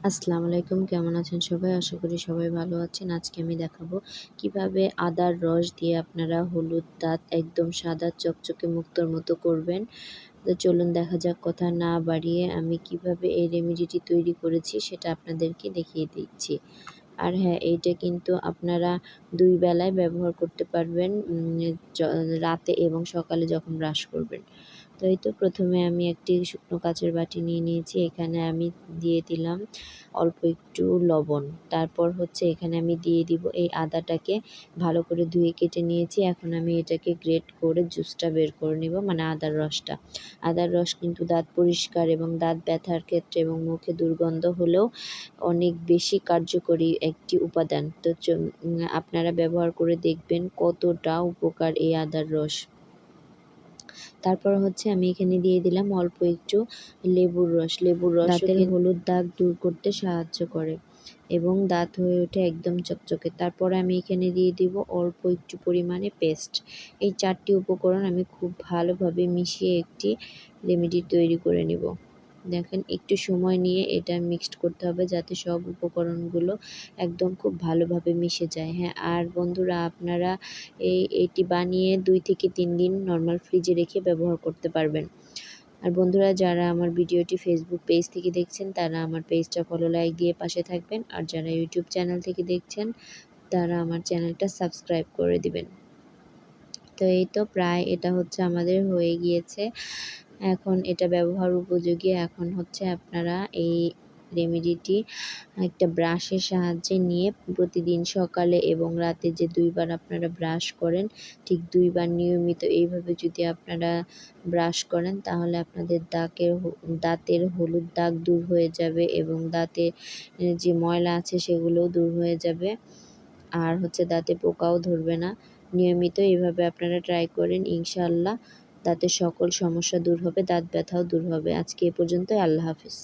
আসসালামু আলাইকুম, কেমন আছেন সবাই? আশা করি সবাই ভালো আছেন। আজকে আমি দেখাবো কিভাবে আদার রস দিয়ে আপনারা হলুদ দাঁত একদম সাদা চকচকে মুক্তোর মতো করবেন। তো চলুন দেখা যাক, কথা না বাড়িয়ে আমি কিভাবে এই রেমেডিটি তৈরি করেছি সেটা আপনাদেরকে দেখিয়ে দিচ্ছি। আর হ্যাঁ, এইটা কিন্তু আপনারা ২ বেলায় ব্যবহার করতে পারবেন, রাতে এবং সকালে যখন ব্রাশ করবেন। তো এই তো প্রথমে আমি একটি শুকনো কাচের বাটি নিয়ে নিয়েছি। এখানে আমি দিয়ে দিলাম অল্প একটু লবণ। তারপর হচ্ছে এখানে আমি দিয়ে দিব এই আদাটাকে ভালো করে ধুয়ে কেটে নিয়েছি। এখন আমি এটাকে গ্রেট করে জুসটা বের করে নিব, মানে আদার রসটা। আদার রস কিন্তু দাঁত পরিষ্কার এবং দাঁত ব্যথার ক্ষেত্রে এবং মুখে দুর্গন্ধ হলেও অনেক বেশি কার্যকরী একটি উপাদান। তো আপনারা ব্যবহার করে দেখবেন কতটা উপকার এই আদার রস। তারপর হচ্ছে আমি এখানে দিয়ে দিলাম অল্প একটু লেবুর রস। লেবুর রসও দাঁতের হলুদ দাগ দূর করতে সাহায্য করে এবং দাঁত হয়ে ওঠে একদম চকচকে। তারপরে আমি এখানে দিয়ে দিব অল্প একটু পরিমাণে পেস্ট। এই ৪টি উপকরণ আমি খুব ভালোভাবে মিশিয়ে একটি রেমেডি তৈরি করে নিব। দেখেন, একটু সময় নিয়ে এটা মিক্সড করতে হবে যাতে সব উপকরণগুলো একদম খুব ভালোভাবে মিশে যায়। হ্যাঁ, আর বন্ধুরা, আপনারা এটি বানিয়ে ২ থেকে ৩ দিন নরমাল ফ্রিজে রেখে ব্যবহার করতে পারবেন। আর বন্ধুরা, যারা আমার ভিডিওটি ফেসবুক পেজ থেকে দেখছেন তারা আমার পেজটা ফলো, লাইক দিয়ে পাশে থাকবেন। আর যারা ইউটিউব চ্যানেল থেকে দেখছেন তারা আমার চ্যানেলটা সাবস্ক্রাইব করে দিবেন। তো এই তো প্রায় এটা হচ্ছে আমাদের হয়ে গিয়েছে। এখন এটা ব্যবহার উপযোগী। এখন হচ্ছে আপনারা এই রেমেডিটি একটা ব্রাশের সাহায্যে নিয়ে প্রতিদিন সকালে এবং রাতে যে ২ বার আপনারা ব্রাশ করেন, ঠিক ২ বার নিয়মিত এইভাবে যদি আপনারা ব্রাশ করেন তাহলে আপনাদের দাঁতের হলুদ দাগ দূর হয়ে যাবে এবং দাঁতে যে ময়লা আছে সেগুলোও দূর হয়ে যাবে। আর হচ্ছে দাঁতে পোকাও ধরবে না। নিয়মিত এভাবে আপনারা ট্রাই করেন, ইনশাআল্লাহ দাঁতের সকল সমস্যা দূর হবে, দাঁত ব্যথাও দূর হবে। আজকে এ পর্যন্তই। আল্লাহ হাফেজ।